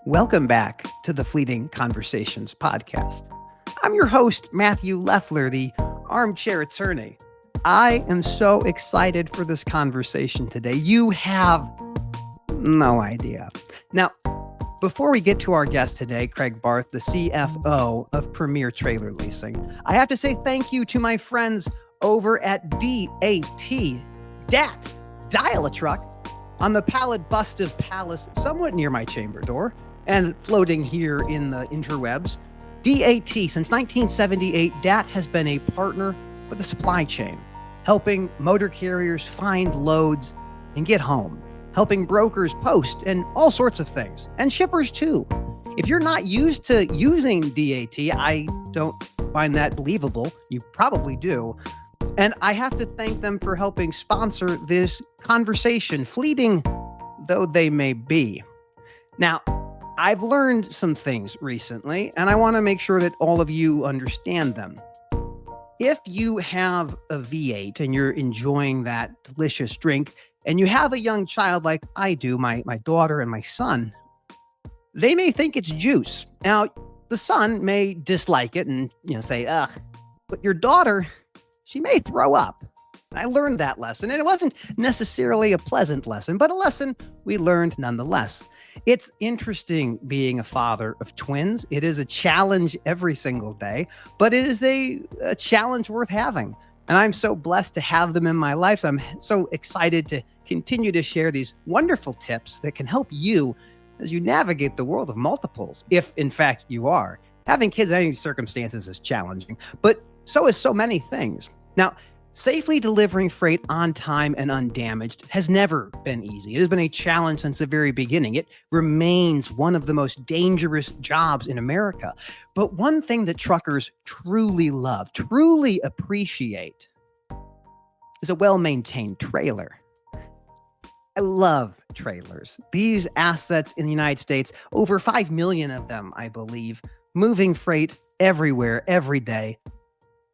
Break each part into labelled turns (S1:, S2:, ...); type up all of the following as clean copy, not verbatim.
S1: Welcome back to the Fleeting Conversations podcast. I'm your host, Matthew Leffler, the Armchair Attorney. I am so excited for this conversation today. You have no idea. Now, before we get to our guest today, Craig Barth, the CFO of Premier Trailer Leasing, I have to say thank you to my friends over at DAT, Dial a Truck, on the pallid bust of Palace, somewhat near my chamber door, and floating here in the interwebs. DAT, since 1978, DAT has been a partner for the supply chain, helping motor carriers find loads and get home, helping brokers post and all sorts of things, and shippers too. If you're not used to using DAT, I don't find that believable. You probably do. And I have to thank them for helping sponsor this conversation, fleeting though they may be. Now, I've learned some things recently, and I want to make sure that all of you understand them. If you have a V8 and you're enjoying that delicious drink, and you have a young child like I do, my daughter and my son, they may think it's juice. Now, the son may dislike it and say, ugh, but your daughter, she may throw up. I learned that lesson, and it wasn't necessarily a pleasant lesson, but a lesson we learned nonetheless. It's interesting being a father of twins. It is a challenge every single day, but it is a challenge worth having. And I'm so blessed to have them in my life. So I'm so excited to continue to share these wonderful tips that can help you as you navigate the world of multiples, if in fact you are. Having kids in any circumstances is challenging, but so is so many things. Now, safely delivering freight on time and undamaged has never been easy. It has been a challenge since the very beginning. It remains one of the most dangerous jobs in America. But one thing that truckers truly love, truly appreciate, is a well-maintained trailer. I love trailers. These assets in the United States, over 5 million of them, I believe, moving freight everywhere, every day.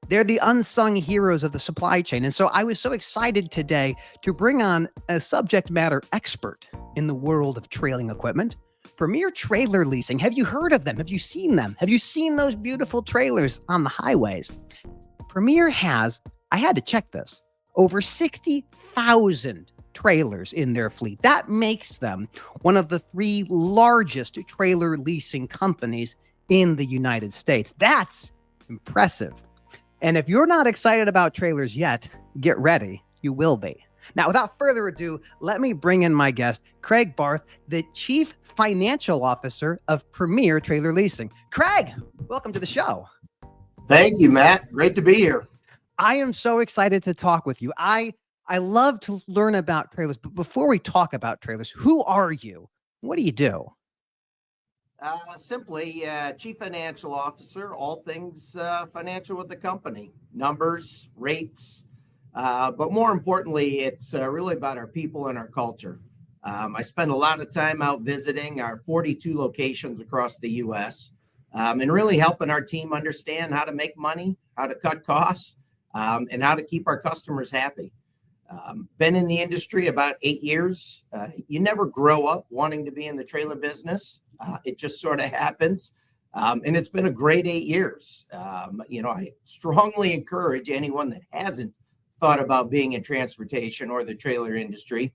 S1: They're the unsung heroes of the supply chain. And so I was so excited today to bring on a subject matter expert in the world of trailing equipment, Premier Trailer Leasing. Have you heard of them? Have you seen them? Have you seen those beautiful trailers on the highways? Premier has, I had to check this, over 60,000 trailers in their fleet. That makes them one of the 3 largest trailer leasing companies in the United States. That's impressive. And if you're not excited about trailers yet, get ready. You will be. Now, without further ado, let me bring in my guest, Craig Barth, the Chief Financial Officer of Premier Trailer Leasing. Craig, welcome to the show.
S2: Thank you, Matt. Great to be here.
S1: I am so excited to talk with you. I love to learn about trailers, but before we talk about trailers, who are you? What do you do?
S2: Simply Chief Financial Officer, all things financial with the company, numbers, rates, but more importantly, it's really about our people and our culture. I spend a lot of time out visiting our 42 locations across the U.S. And really helping our team understand how to make money, how to cut costs, and how to keep our customers happy. Been in the industry about 8 years. You never grow up wanting to be in the trailer business. It just sort of happens. And it's been a great 8 years. I strongly encourage anyone that hasn't thought about being in transportation or the trailer industry.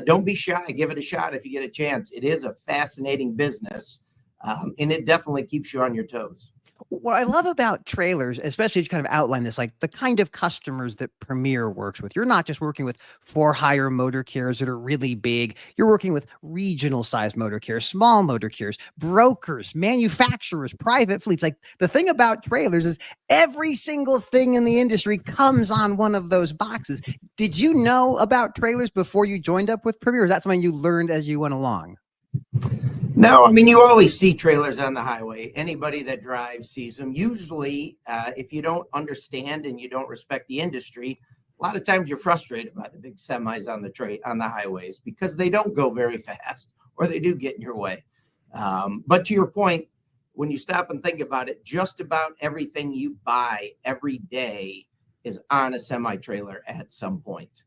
S2: Don't be shy. Give it a shot if you get a chance. It is a fascinating business, and it definitely keeps you on your toes.
S1: What I love about trailers, especially as you kind of outline this, like the kind of customers that Premier works with. You're not just working with for-hire motor carriers that are really big. You're working with regional size motor carriers, small motor carriers, brokers, manufacturers, private fleets. Like the thing about trailers is every single thing in the industry comes on one of those boxes. Did you know about trailers before you joined up with Premier? Or is that something you learned as you went along?
S2: No, I mean, you always see trailers on the highway. Anybody that drives sees them. Usually, if you don't understand and you don't respect the industry, a lot of times you're frustrated by the big semis on the highways because they don't go very fast or they do get in your way. But to your point, when you stop and think about it, just about everything you buy every day is on a semi-trailer at some point.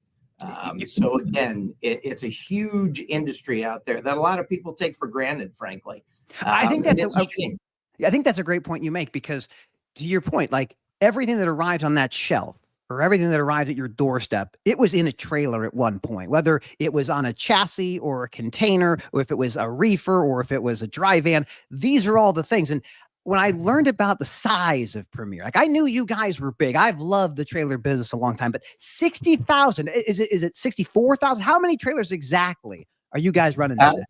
S2: So again, it's a huge industry out there that a lot of people take for granted, frankly.
S1: I think
S2: And
S1: that's
S2: it's a shame.
S1: I think that's a great point you make, because to your point, like everything that arrives on that shelf or everything that arrives at your doorstep, it was in a trailer at one point, whether it was on a chassis or a container, or if it was a reefer or if it was a dry van. These are all the things. And when I learned about the size of Premier, like I knew you guys were big. I've loved the trailer business a long time, but 60,000, is it 64,000? How many trailers exactly are you guys running
S2: Uh,
S1: today?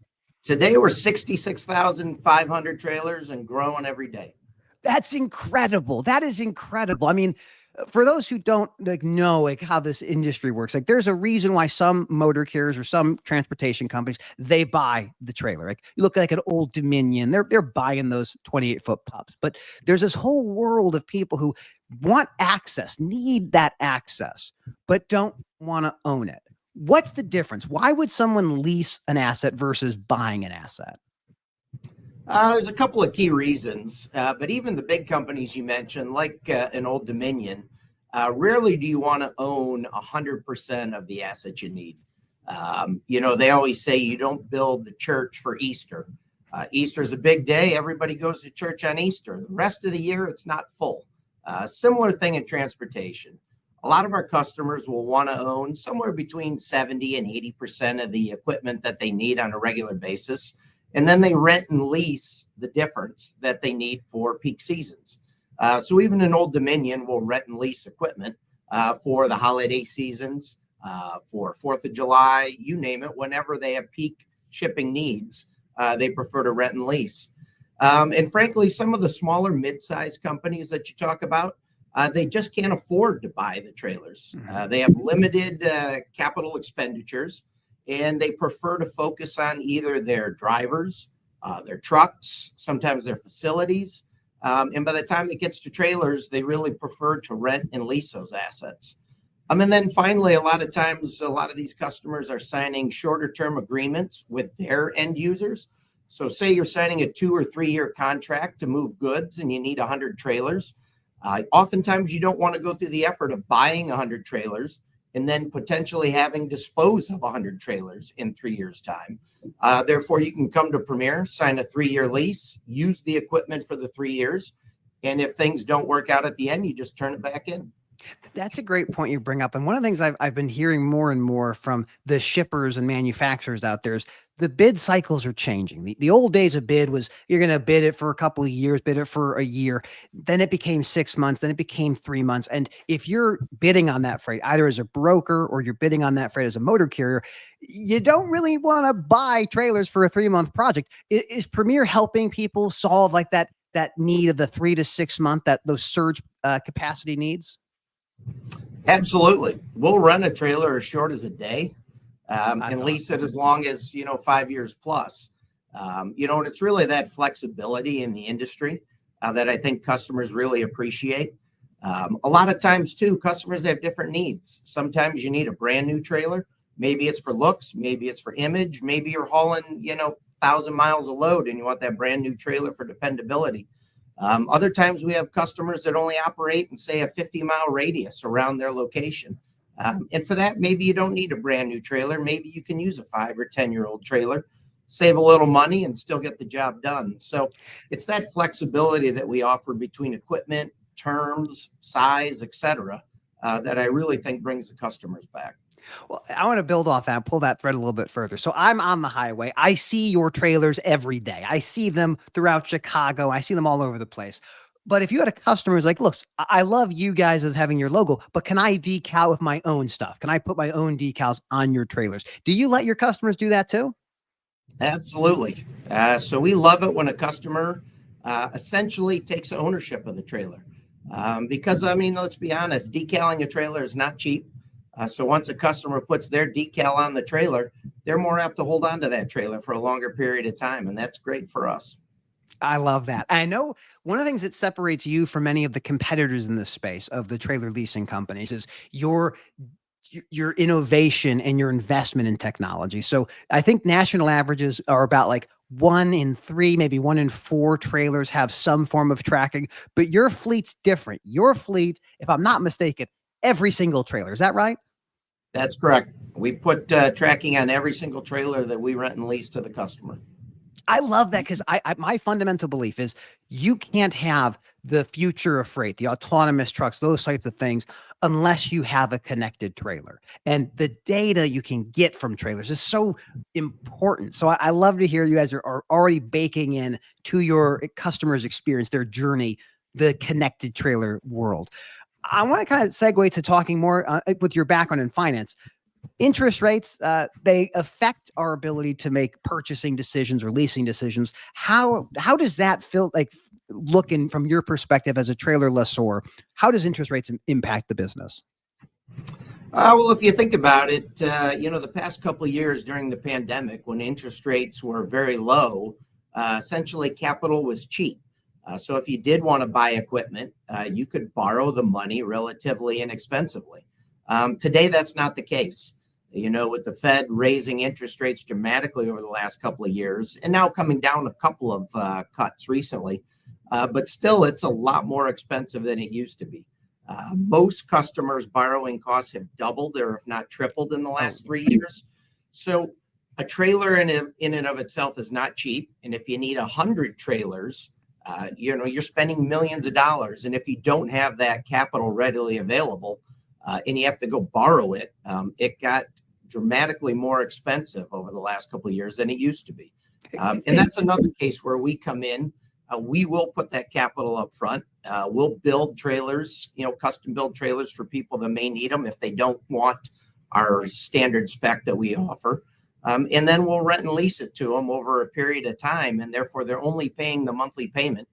S2: Today we're 66,500 trailers and growing every day.
S1: That's incredible. That is incredible. I mean, for those who don't know how this industry works, like there's a reason why some motor carriers or some transportation companies, they buy the trailer. Like you look like an Old Dominion, they're buying those 28-foot pups. But there's this whole world of people who want access, need that access, but don't want to own it. What's the difference? Why would someone lease an asset versus buying an asset?
S2: There's a couple of key reasons, but even the big companies you mentioned, like an Old Dominion, rarely do you want to own 100% of the assets you need. They always say you don't build the church for Easter. Easter is a big day. Everybody goes to church on Easter. The rest of the year, it's not full. Similar thing in transportation. A lot of our customers will want to own somewhere between 70 and 80% of the equipment that they need on a regular basis. And then they rent and lease the difference that they need for peak seasons. So even an Old Dominion will rent and lease equipment for the holiday seasons, for 4th of July, you name it, whenever they have peak shipping needs, they prefer to rent and lease. And frankly, some of the smaller mid-sized companies that you talk about, they just can't afford to buy the trailers. They have limited capital expenditures, and they prefer to focus on either their drivers, their trucks, sometimes their facilities. And by the time it gets to trailers, they really prefer to rent and lease those assets. And then finally, a lot of times, a lot of these customers are signing shorter term agreements with their end users. So say you're signing a 2 or 3 year contract to move goods and you need 100 trailers. Oftentimes, you don't want to go through the effort of buying 100 trailers and then potentially having dispose of 100 trailers in 3 years' time. Therefore, you can come to Premier, sign a 3-year lease, use the equipment for the 3 years, and if things don't work out at the end, you just turn it back in.
S1: That's a great point you bring up. And one of the things I've been hearing more and more from the shippers and manufacturers out there is the bid cycles are changing. The old days of bid was you're going to bid it for a couple of years, bid it for a year. Then it became 6 months. Then it became 3 months. And if you're bidding on that freight, either as a broker or you're bidding on that freight as a motor carrier, you don't really want to buy trailers for a 3-month project. Is Premier helping people solve like that need of the 3 to 6 month, those surge capacity needs?
S2: Absolutely. We'll run a trailer as short as a day and lease it as long as, 5 years plus. And it's really that flexibility in the industry that I think customers really appreciate. A lot of times, too, customers have different needs. Sometimes you need a brand new trailer. Maybe it's for looks. Maybe it's for image. Maybe you're hauling, 1,000 miles of load and you want that brand new trailer for dependability. Other times we have customers that only operate in, say, a 50-mile radius around their location. And for that, maybe you don't need a brand new trailer. Maybe you can use a 5 or 10-year-old trailer, save a little money and still get the job done. So it's that flexibility that we offer between equipment, terms, size, etc., that I really think brings the customers back.
S1: Well, I want to build off that, pull that thread a little bit further. So I'm on the highway. I see your trailers every day. I see them throughout Chicago. I see them all over the place. But if you had a customer who's like, look, I love you guys as having your logo, but can I decal with my own stuff? Can I put my own decals on your trailers? Do you let your customers do that too?
S2: Absolutely. So we love it when a customer essentially takes ownership of the trailer. Because, let's be honest, decaling a trailer is not cheap. So once a customer puts their decal on the trailer, they're more apt to hold on to that trailer for a longer period of time. And that's great for us.
S1: I love that. I know one of the things that separates you from many of the competitors in this space of the trailer leasing companies is your innovation and your investment in technology. So I think national averages are about like 1 in 3, maybe 1 in 4 trailers have some form of tracking, but your fleet's different. Your fleet, if I'm not mistaken, every single trailer. Is that right?
S2: That's correct. We put tracking on every single trailer that we rent and lease to the customer.
S1: I love that because my fundamental belief is you can't have the future of freight, the autonomous trucks, those types of things, unless you have a connected trailer. And the data you can get from trailers is so important. So I love to hear you guys are already baking in to your customers' experience, their journey, the connected trailer world. I want to kind of segue to talking more with your background in finance. Interest rates, they affect our ability to make purchasing decisions or leasing decisions. How does that feel like, looking from your perspective as a trailer lessor? How does interest rates impact the business?
S2: Well, if you think about it, the past couple of years during the pandemic, when interest rates were very low, essentially capital was cheap. So if you did want to buy equipment, you could borrow the money relatively inexpensively. Today, that's not the case. With the Fed raising interest rates dramatically over the last couple of years, and now coming down a couple of cuts recently, but still, it's a lot more expensive than it used to be. Most customers' borrowing costs have doubled or if not tripled in the last 3 years. So a trailer in and of itself is not cheap. And if you need 100 trailers, you're spending millions of dollars. And if you don't have that capital readily available and you have to go borrow it, it got dramatically more expensive over the last couple of years than it used to be. And that's another case where we come in. We will put that capital up front. We'll build trailers, custom build trailers for people that may need them if they don't want our standard spec that we offer. And then we'll rent and lease it to them over a period of time. And therefore, they're only paying the monthly payment.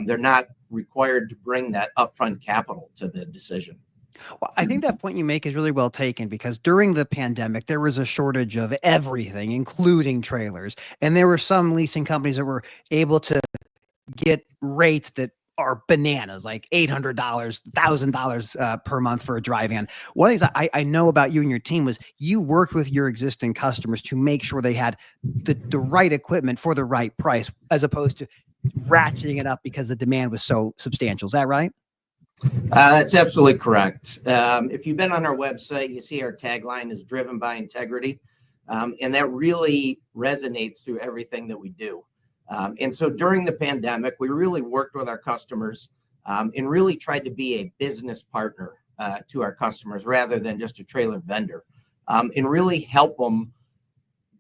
S2: They're not required to bring that upfront capital to the decision.
S1: Well, I think that point you make is really well taken, because during the pandemic, there was a shortage of everything, including trailers. And there were some leasing companies that were able to get rates that are bananas, like $800, $1,000 per month for a dry van. One of the things I know about you and your team was you worked with your existing customers to make sure they had the right equipment for the right price, as opposed to ratcheting it up because the demand was so substantial. Is that right?
S2: That's absolutely correct. If you've been on our website, you see our tagline is driven by integrity. And that really resonates through everything that we do. And so during the pandemic, we really worked with our customers and really tried to be a business partner to our customers rather than just a trailer vendor, and really help them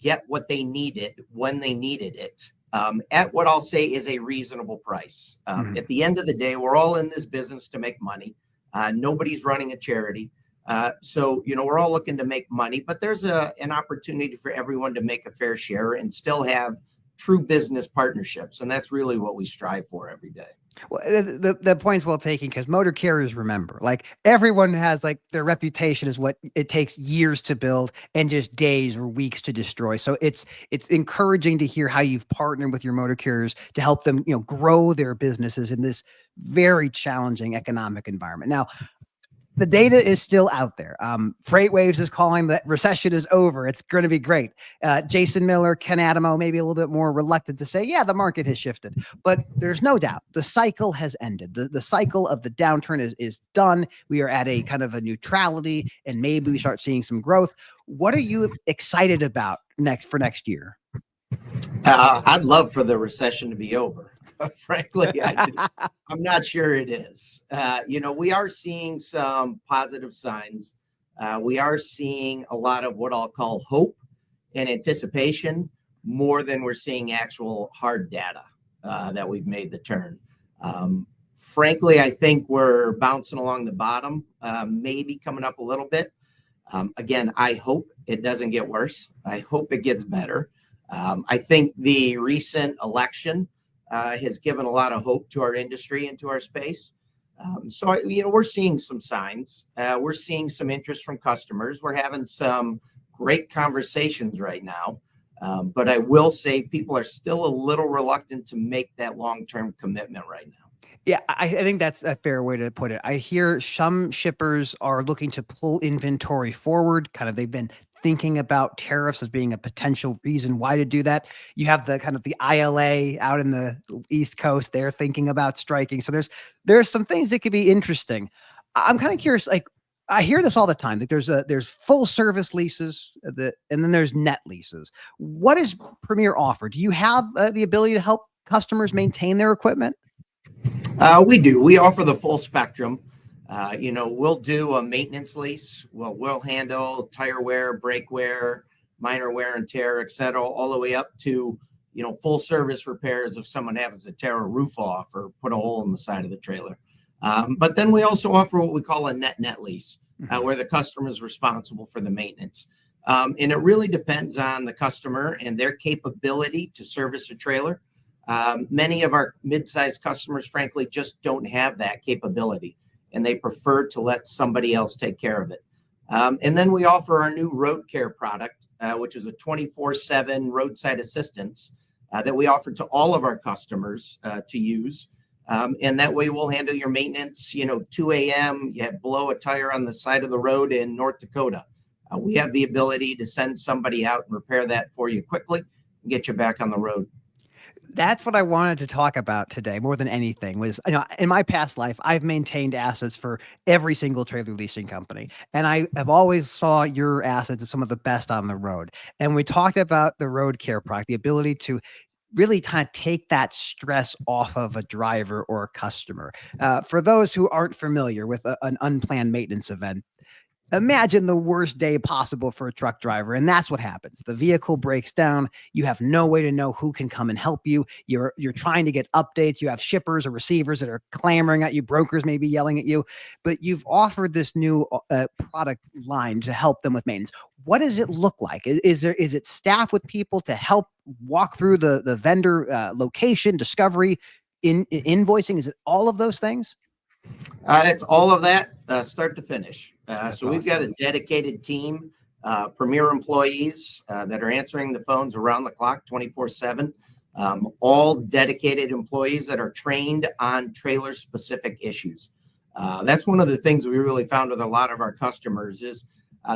S2: get what they needed when they needed it, at what I'll say is a reasonable price. At the end of the day, we're all in this business to make money. Nobody's running a charity. So, we're all looking to make money, but there's an opportunity for everyone to make a fair share and still have true business partnerships. And that's really what we strive for every day.
S1: Well, the point's well taken, because motor carriers, remember, like, everyone has, like, their reputation is what it takes years to build and just days or weeks to destroy. So it's encouraging to hear how you've partnered with your motor carriers to help them, grow their businesses in this very challenging economic environment. Now, the data is still out there. FreightWaves is calling that recession is over. It's going to be great. Jason Miller, Ken Adamo, maybe a little bit more reluctant to say, yeah, the market has shifted. But there's no doubt the cycle has ended. The cycle of the downturn is done. We are at a kind of a neutrality, and maybe we start seeing some growth. What are you excited about for next year?
S2: I'd love for the recession to be over. Frankly, I'm not sure it is. We are seeing some positive signs. We are seeing a lot of what I'll call hope and anticipation more than we're seeing actual hard data that we've made the turn. Frankly, I think we're bouncing along the bottom, maybe coming up a little bit. Again, I hope it doesn't get worse. I hope it gets better. I think the recent election has given a lot of hope to our industry and to our space. So, we're seeing some signs. We're seeing some interest from customers. We're having some great conversations right now. But I will say people are still a little reluctant to make that long-term commitment right now.
S1: Yeah, I think that's a fair way to put it. I hear some shippers are looking to pull inventory forward. Kind of, they've been thinking about tariffs as being a potential reason why to do that. You have the kind of the ILA out in the East Coast. They're thinking about striking. So there's some things that could be interesting. I'm kind of curious, like, I hear this all the time. That there's full service leases, and then there's net leases. What does Premier offer? Do you have the ability to help customers maintain their equipment?
S2: We do. We offer the full spectrum. We'll do a maintenance lease. We'll handle tire wear, brake wear, minor wear and tear, et cetera, all the way up to, full service repairs if someone happens to tear a roof off or put a hole in the side of the trailer. But then we also offer what we call a net lease, where the customer is responsible for the maintenance. And it really depends on the customer and their capability to service a trailer. Many of our mid-sized customers, frankly, just don't have that capability, and they prefer to let somebody else take care of it. And then we offer our new road care product, which is a 24/7 roadside assistance that we offer to all of our customers to use. And that way we'll handle your maintenance, 2 a.m., you blow a tire on the side of the road in North Dakota. We have the ability to send somebody out and repair that for you quickly and get you back on the road.
S1: That's what I wanted to talk about today more than anything was, in my past life, I've maintained assets for every single trailer leasing company. And I have always saw your assets as some of the best on the road. And we talked about the road care product, the ability to really kind of take that stress off of a driver or a customer. For those who aren't familiar with an unplanned maintenance event, imagine the worst day possible for a truck driver. And that's what happens. The vehicle breaks down. You have no way to know who can come and help you. You're trying to get updates. You have shippers or receivers that are clamoring at you. Brokers may be yelling at you, but you've offered this new product line to help them with maintenance. What does it look like? Is it staffed with people to help walk through the vendor location, discovery, invoicing? Is it all of those things?
S2: It's all of that, start to finish.
S1: That's
S2: So we've got a dedicated team, Premier employees that are answering the phones around the clock, 24/7. All dedicated employees that are trained on trailer-specific issues. That's one of the things we really found with a lot of our customers is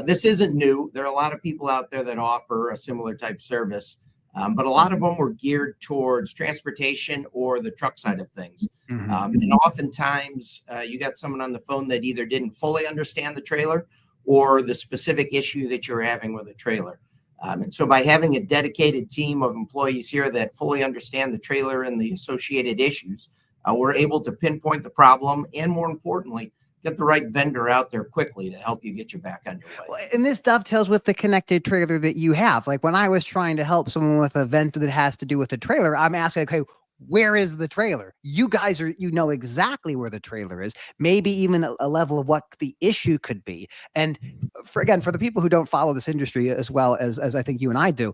S2: this isn't new. There are a lot of people out there that offer a similar type service, but a lot of them were geared towards transportation or the truck side of things. And oftentimes you got someone on the phone that either didn't fully understand the trailer or the specific issue that you're having with a trailer. And so by having a dedicated team of employees here that fully understand the trailer and the associated issues, we're able to pinpoint the problem and, more importantly, get the right vendor out there quickly to help you get you back on your way.
S1: Well, and this dovetails with the connected trailer that you have. Like when I was trying to help someone with a vent that has to do with the trailer, I'm asking, okay, where is the trailer? You guys know exactly where the trailer is, maybe even a level of what the issue could be. And for the people who don't follow this industry as well as I think you and I do,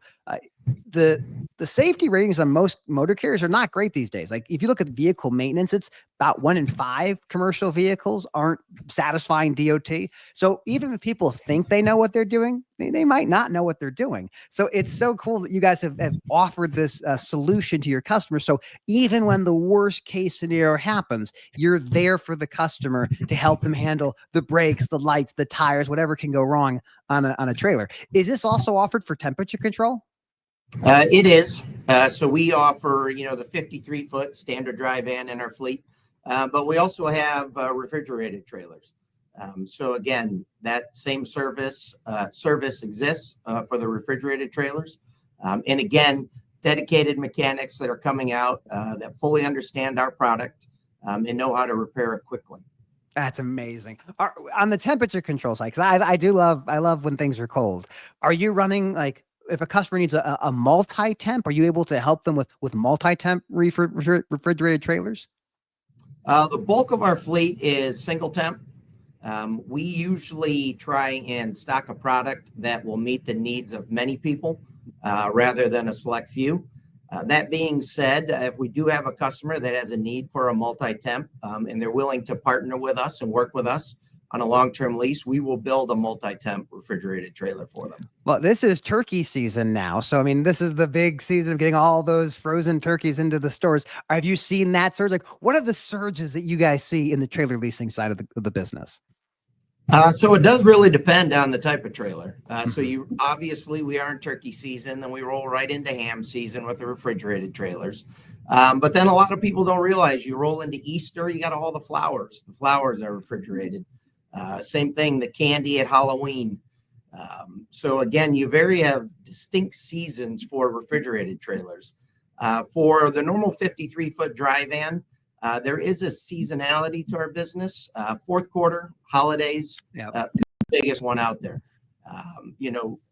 S1: the safety ratings on most motor carriers are not great these days. Like if you look at vehicle maintenance, it's about 1 in 5 commercial vehicles aren't satisfying DOT. So even if people think they know what they're doing, they might not know what they're doing. So it's so cool that you guys have offered this solution to your customers. So even when the worst case scenario happens, you're there for the customer to help them handle the brakes, the lights, the tires, whatever can go wrong on a trailer. Is this also offered for temperature control?
S2: It is. So we offer, the 53-foot standard dry van in our fleet, but we also have refrigerated trailers. So again, that same service exists for the refrigerated trailers. And again, dedicated mechanics that are coming out that fully understand our product and know how to repair it quickly.
S1: That's amazing. On the temperature control side, because I love when things are cold. Are you running like if a customer needs a multi-temp, are you able to help them with multi-temp refrigerated trailers?
S2: The bulk of our fleet is single temp. We usually try and stock a product that will meet the needs of many people rather than a select few. That being said, if we do have a customer that has a need for a multi-temp and they're willing to partner with us and work with us on a long-term lease, we will build a multi-temp refrigerated trailer for them.
S1: Well, this is turkey season now. So, I mean, this is the big season of getting all those frozen turkeys into the stores. Have you seen that surge? Like, what are the surges that you guys see in the trailer leasing side of the business?
S2: So it does really depend on the type of trailer. So we are in turkey season, then we roll right into ham season with the refrigerated trailers. But then a lot of people don't realize you roll into Easter, you got all the flowers. The flowers are refrigerated. Same thing, the candy at Halloween. So again, you have distinct seasons for refrigerated trailers. For the normal 53-foot dry van, there is a seasonality to our business. Fourth quarter, holidays,
S1: Yep.
S2: The biggest one out there.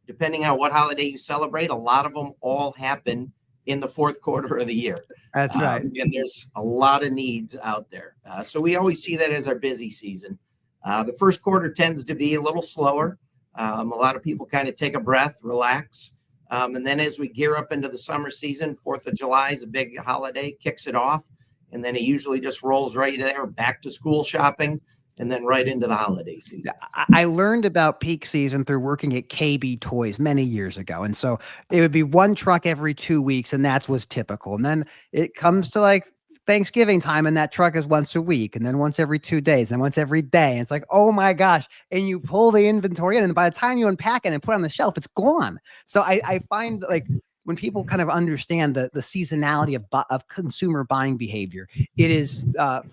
S2: Depending on what holiday you celebrate, a lot of them all happen in the fourth quarter of the year.
S1: That's right.
S2: And there's a lot of needs out there. So we always see that as our busy season. The first quarter tends to be a little slower. A lot of people kind of take a breath, relax. And then as we gear up into the summer season, 4th of July is a big holiday, kicks it off. And then it usually just rolls right there, back to school shopping, and then right into the holiday season.
S1: I learned about peak season through working at KB Toys many years ago. And so it would be one truck every 2 weeks, and that was typical. And then it comes to like Thanksgiving time, and that truck is once a week, and then once every 2 days, and then once every day. And it's like, oh my gosh. And you pull the inventory in, and by the time you unpack it and put it on the shelf, it's gone. So I find like when people kind of understand the seasonality of consumer buying behavior, it is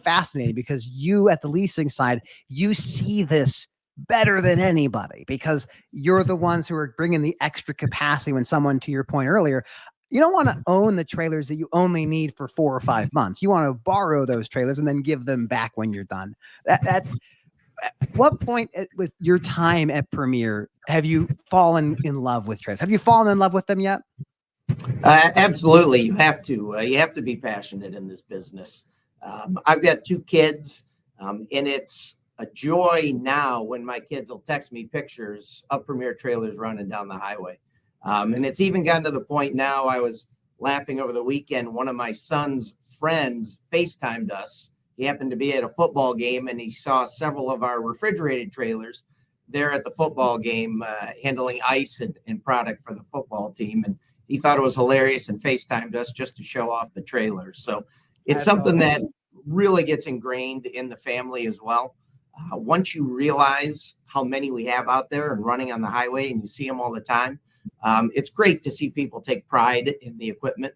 S1: fascinating, because you at the leasing side, you see this better than anybody, because you're the ones who are bringing the extra capacity. When someone, to your point earlier, you don't want to own the trailers that you only need for 4 or 5 months. You want to borrow those trailers and then give them back when you're done. That's what point with your time at Premier have you fallen in love with trailers? Have you fallen in love with them yet?
S2: Absolutely. You have to be passionate in this business. I've got 2 kids, and it's a joy now when my kids will text me pictures of Premier trailers running down the highway. And it's even gotten to the point now, I was laughing over the weekend, one of my son's friends FaceTimed us. He happened to be at a football game, and he saw several of our refrigerated trailers there at the football game, handling ice and product for the football team. And he thought it was hilarious and FaceTimed us just to show off the trailers. So it's something that really gets ingrained in the family as well. Once you realize how many we have out there and running on the highway, and you see them all the time, it's great to see people take pride in the equipment.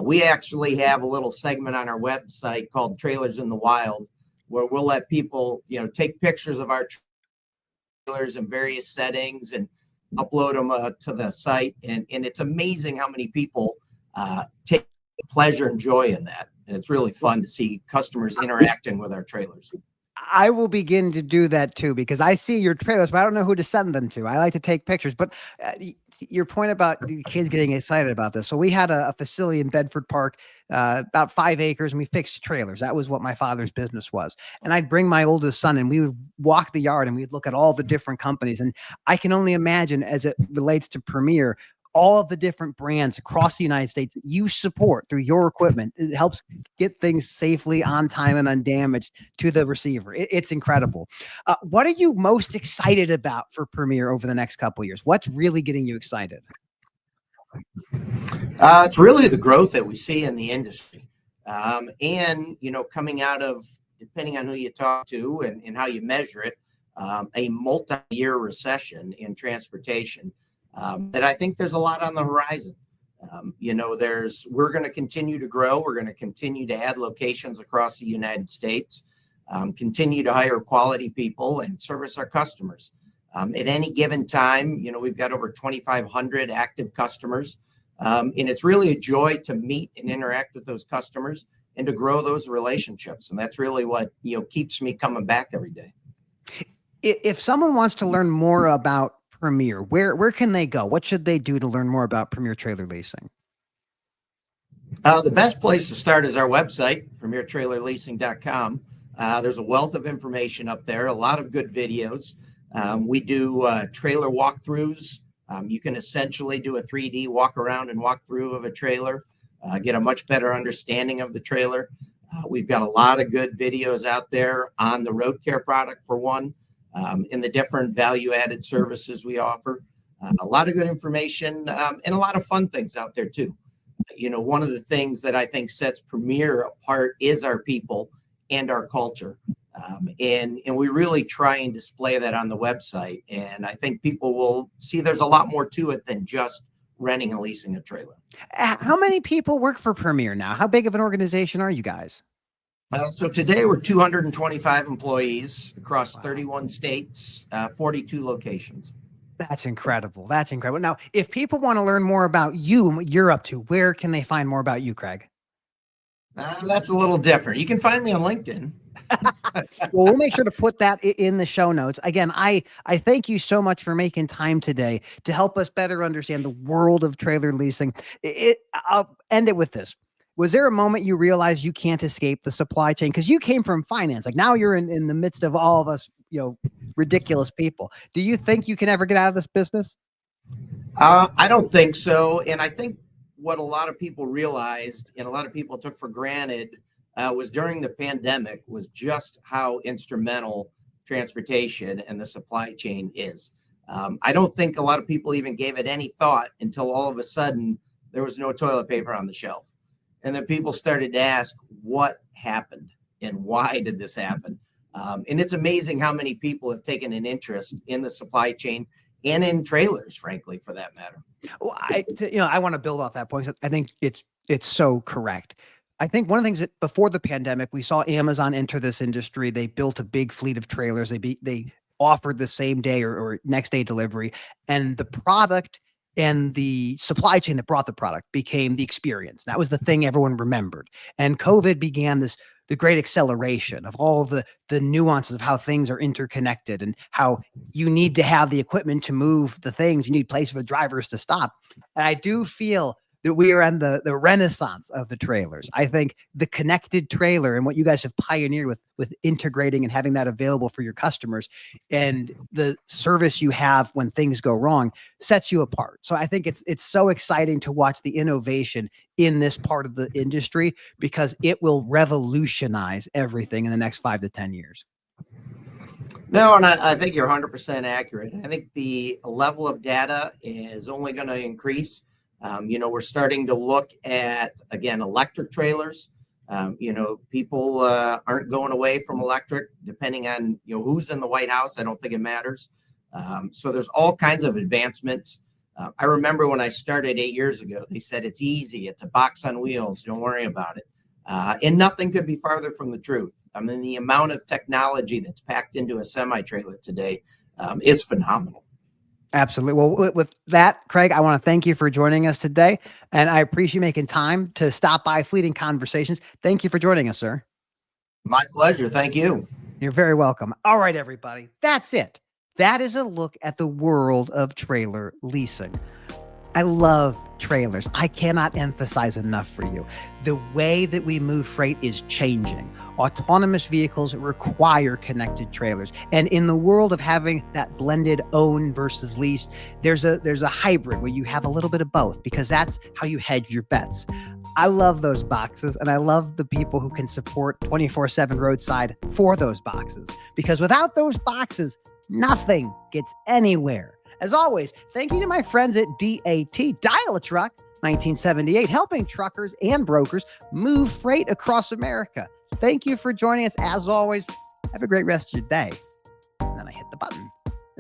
S2: We actually have a little segment on our website called Trailers in the Wild, where we'll let people, take pictures of our trailers in various settings and upload them to the site. And it's amazing how many people take pleasure and joy in that. And it's really fun to see customers interacting with our trailers.
S1: I will begin to do that too, because I see your trailers, but I don't know who to send them to. I like to take pictures, but your point about the kids getting excited about this. So we had a facility in Bedford Park, about 5 acres, and we fixed trailers. That was what my father's business was. And I'd bring my oldest son, and we would walk the yard, and we'd look at all the different companies. And I can only imagine, as it relates to Premier, all of the different brands across the United States that you support through your equipment. It helps get things safely, on time, and undamaged to the receiver. It's incredible. What are you most excited about for Premier over the next couple of years? What's really getting you excited?
S2: It's really the growth that we see in the industry. And, coming out of, depending on who you talk to and how you measure it, a multi-year recession in transportation. That I think there's a lot on the horizon. We're going to continue to grow. We're going to continue to add locations across the United States, continue to hire quality people and service our customers. At any given time, we've got over 2,500 active customers. And it's really a joy to meet and interact with those customers and to grow those relationships. And that's really what, keeps me coming back every day.
S1: If someone wants to learn more about Premier, where can they go? What should they do to learn more about Premier Trailer Leasing?
S2: The best place to start is our website, premiertrailerleasing.com. There's a wealth of information up there, a lot of good videos. We do trailer walkthroughs. You can essentially do a 3D walk around and walk through of a trailer, get a much better understanding of the trailer. We've got a lot of good videos out there on the road care product, for one. In the different value-added services we offer. A lot of good information and a lot of fun things out there too. One of the things that I think sets Premier apart is our people and our culture. And we really try and display that on the website. And I think people will see there's a lot more to it than just renting and leasing a trailer.
S1: How many people work for Premier now? How big of an organization are you guys?
S2: So today we're 225 employees across 31 states, 42 locations.
S1: That's incredible. That's incredible. Now, if people want to learn more about you and what you're up to, where can they find more about you, Craig?
S2: That's a little different. You can find me on LinkedIn.
S1: Well, we'll make sure to put that in the show notes. Again, I thank you so much for making time today to help us better understand the world of trailer leasing. I'll end it with this. Was there a moment you realized you can't escape the supply chain? Because you came from finance. Like now you're in the midst of all of us, ridiculous people. Do you think you can ever get out of this business?
S2: I don't think so. And I think what a lot of people realized and a lot of people took for granted was during the pandemic was just how instrumental transportation and the supply chain is. I don't think a lot of people even gave it any thought until all of a sudden there was no toilet paper on the shelf. And then people started to ask what happened and why did this happen? And it's amazing how many people have taken an interest in the supply chain and in trailers, frankly, for that matter.
S1: Well, I want to build off that point. I think it's so correct. I think one of the things that before the pandemic, we saw Amazon enter this industry. They built a big fleet of trailers. They offered the same day or next day delivery, and the product and the supply chain that brought the product became the experience. That was the thing everyone remembered. And COVID began the great acceleration of all the nuances of how things are interconnected and how you need to have the equipment to move the things. You need places for drivers to stop. And I do feel that we are in the renaissance of the trailers. I think the connected trailer and what you guys have pioneered with integrating and having that available for your customers and the service you have when things go wrong sets you apart. So I think it's so exciting to watch the innovation in this part of the industry because it will revolutionize everything in the next 5 to 10 years.
S2: No, and I think you're 100% accurate. I think the level of data is only going to increase. We're starting to look at, again, electric trailers. People aren't going away from electric depending on, who's in the White House. I don't think it matters. So there's all kinds of advancements. I remember when I started 8 years ago, they said it's easy. It's a box on wheels. Don't worry about it. And nothing could be farther from the truth. I mean, the amount of technology that's packed into a semi-trailer today is phenomenal.
S1: Absolutely. Well, with that, Craig, I want to thank you for joining us today. And I appreciate you making time to stop by Fleeting Conversations. Thank you for joining us, sir.
S2: My pleasure. Thank you.
S1: You're very welcome. All right, everybody. That's it. That is a look at the world of trailer leasing. I love trailers. I cannot emphasize enough for you. The way that we move freight is changing. Autonomous vehicles require connected trailers. And in the world of having that blended own versus lease, there's a hybrid where you have a little bit of both because that's how you hedge your bets. I love those boxes and I love the people who can support 24/7 roadside for those boxes because without those boxes, nothing gets anywhere. As always, thank you to my friends at DAT, Dial a Truck, 1978, helping truckers and brokers move freight across America. Thank you for joining us. As always, have a great rest of your day. And then I hit the button.